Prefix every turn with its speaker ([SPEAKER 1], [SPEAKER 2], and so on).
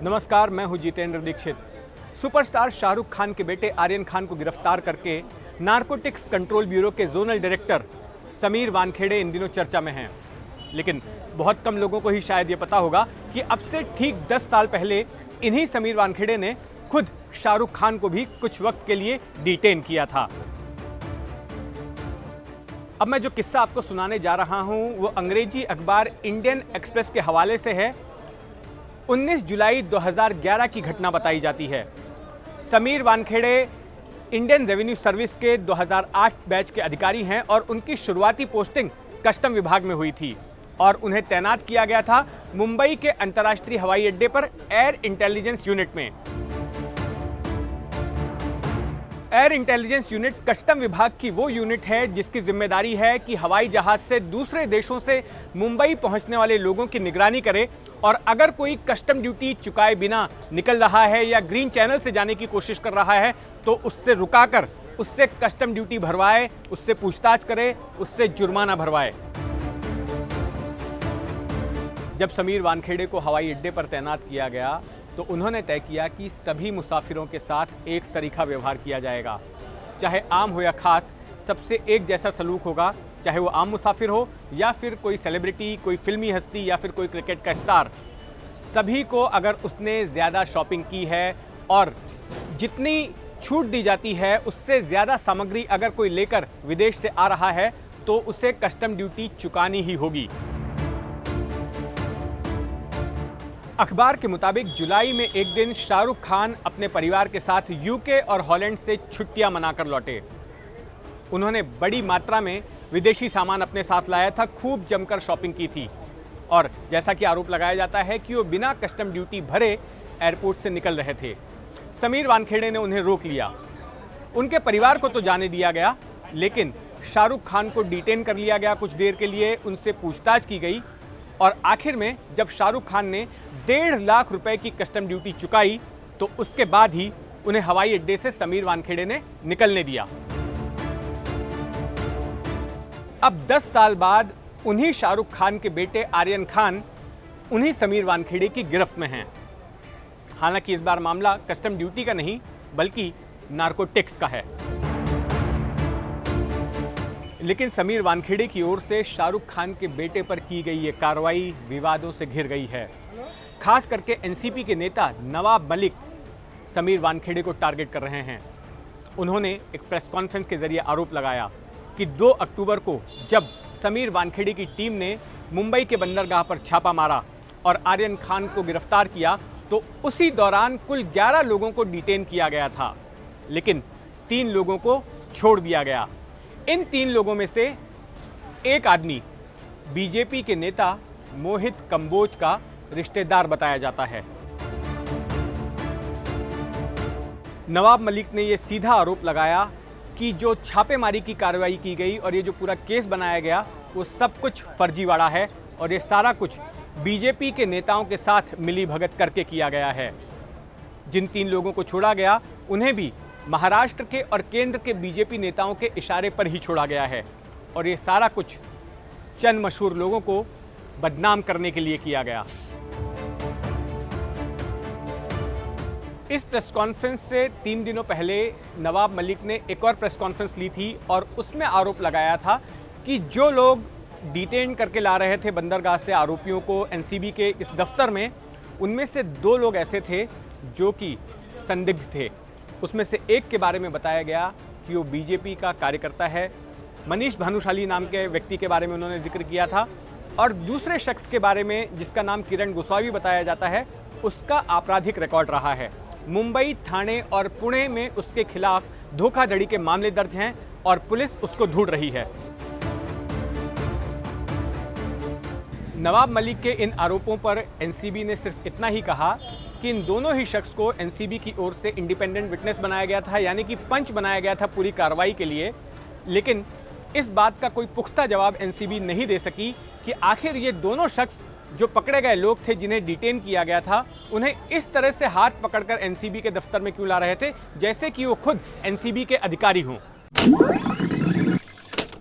[SPEAKER 1] नमस्कार, मैं हूं जितेंद्र दीक्षित। सुपरस्टार शाहरुख खान के बेटे आर्यन खान को गिरफ्तार करके नारकोटिक्स कंट्रोल ब्यूरो के जोनल डायरेक्टर समीर वानखेड़े इन दिनों चर्चा में हैं। लेकिन बहुत कम लोगों को ही शायद ये पता होगा कि अब से ठीक 10 साल पहले इन्हीं समीर वानखेड़े ने खुद शाहरुख खान को भी कुछ वक्त के लिए डिटेन किया था। अब मैं जो किस्सा आपको सुनाने जा रहा हूं वो अंग्रेजी अखबार इंडियन एक्सप्रेस के हवाले से है। 19 जुलाई 2011 की घटना बताई जाती है। Sameer Wankhede Indian revenue service के 2008 बैच के अधिकारी हैं और उनकी शुरुआती पोस्टिंग कस्टम विभाग में हुई थी और उन्हें तैनात किया गया था मुंबई के अंतर्राष्ट्रीय हवाई अड्डे पर एयर इंटेलिजेंस यूनिट में। एयर इंटेलिजेंस यूनिट कस्टम विभाग की वो यूनिट है जिसकी जिम्मेदारी है कि हवाई जहाज से दूसरे देशों से मुंबई पहुंचने वाले लोगों की निगरानी करे और अगर कोई कस्टम ड्यूटी चुकाए बिना निकल रहा है या ग्रीन चैनल से जाने की कोशिश कर रहा है तो उससे रुकाकर उससे कस्टम ड्यूटी भरवाए, उससे पूछताछ करे, उससे जुर्माना भरवाए। जब समीर वानखेड़े को हवाई अड्डे पर तैनात किया गया तो उन्होंने तय किया कि सभी मुसाफिरों के साथ एक सरीखा व्यवहार किया जाएगा। चाहे आम हो या खास, सबसे एक जैसा सलूक होगा, चाहे वो आम मुसाफिर हो या फिर कोई सेलिब्रिटी, कोई फिल्मी हस्ती या फिर कोई क्रिकेट का स्टार। सभी को अगर उसने ज़्यादा शॉपिंग की है और जितनी छूट दी जाती है उससे ज़्यादा सामग्री अगर कोई लेकर विदेश से आ रहा है तो उसे कस्टम ड्यूटी चुकानी ही होगी। अखबार के मुताबिक जुलाई में एक दिन शाहरुख खान अपने परिवार के साथ यूके और हॉलैंड से छुट्टियां मनाकर लौटे। उन्होंने बड़ी मात्रा में विदेशी सामान अपने साथ लाया था, खूब जमकर शॉपिंग की थी और जैसा कि आरोप लगाया जाता है कि वो बिना कस्टम ड्यूटी भरे एयरपोर्ट से निकल रहे थे। समीर वानखेड़े ने उन्हें रोक लिया। उनके परिवार को तो जाने दिया गया, लेकिन शाहरुख खान को डिटेन कर लिया गया। कुछ देर के लिए उनसे पूछताछ की गई और आखिर में जब शाहरुख खान ने 1.5 लाख रुपए की कस्टम ड्यूटी चुकाई तो उसके बाद ही उन्हें हवाई अड्डे से समीर वानखेड़े ने निकलने दिया। अब 10 साल बाद उन्हीं शाहरुख खान के बेटे आर्यन खान उन्हीं समीर वानखेड़े की गिरफ्त में हैं। हालांकि इस बार मामला कस्टम ड्यूटी का नहीं बल्कि नारकोटिक्स का है। लेकिन समीर वानखेड़े की ओर से शाहरुख खान के बेटे पर की गई ये कार्रवाई विवादों से घिर गई है। खास करके एनसीपी के नेता नवाब मलिक समीर वानखेड़े को टारगेट कर रहे हैं। उन्होंने एक प्रेस कॉन्फ्रेंस के जरिए आरोप लगाया कि 2 अक्टूबर को जब समीर वानखेड़े की टीम ने मुंबई के बंदरगाह पर छापा मारा और आर्यन खान को गिरफ्तार किया तो उसी दौरान कुल 11 लोगों को डिटेन किया गया था, लेकिन 3 लोगों को छोड़ दिया गया। इन 3 लोगों में से एक आदमी बीजेपी के नेता मोहित कंबोज का रिश्तेदार बताया जाता है। नवाब मलिक ने यह सीधा आरोप लगाया कि जो छापेमारी की कार्रवाई की गई और ये जो पूरा केस बनाया गया वो सब कुछ फर्जीवाड़ा है और ये सारा कुछ बीजेपी के नेताओं के साथ मिली भगत करके किया गया है। जिन 3 लोगों को छोड़ा गया उन्हें भी महाराष्ट्र के और केंद्र के बीजेपी नेताओं के इशारे पर ही छोड़ा गया है और ये सारा कुछ चंद मशहूर लोगों को बदनाम करने के लिए किया गया। इस प्रेस कॉन्फ्रेंस से 3 दिनों पहले नवाब मलिक ने एक और प्रेस कॉन्फ्रेंस ली थी और उसमें आरोप लगाया था कि जो लोग डिटेन करके ला रहे थे बंदरगाह से आरोपियों को एनसीबी के इस दफ्तर में, उनमें से 2 लोग ऐसे थे जो कि संदिग्ध थे। उसमें से एक के बारे में बताया गया कि वो बीजेपी का कार्यकर्ता है। मनीष भानुशाली नाम के व्यक्ति के बारे में उन्होंने जिक्र किया था और दूसरे शख्स के बारे में जिसका नाम किरण गोस्वामी बताया जाता है, उसका आपराधिक रिकॉर्ड रहा है। मुंबई, थाने और पुणे में उसके खिलाफ धोखाधड़ी के मामले दर्ज हैं और पुलिस उसको ढूंढ रही है। नवाब मलिक के इन आरोपों पर एनसीबी ने सिर्फ इतना ही कहा कि इन दोनों ही शख्स को एनसीबी की ओर से इंडिपेंडेंट विटनेस बनाया गया था, यानी कि पंच बनाया गया था पूरी कार्रवाई के लिए। लेकिन इस बात का कोई पुख्ता जवाब एनसीबी नहीं दे सकी कि आखिर ये दोनों शख्स जो पकड़े गए लोग थे जिन्हें डिटेन किया गया था, उन्हें इस तरह से हाथ पकड़कर एनसीबी के दफ्तर में क्यों ला रहे थे जैसे कि वो खुद एनसीबी के अधिकारी हों।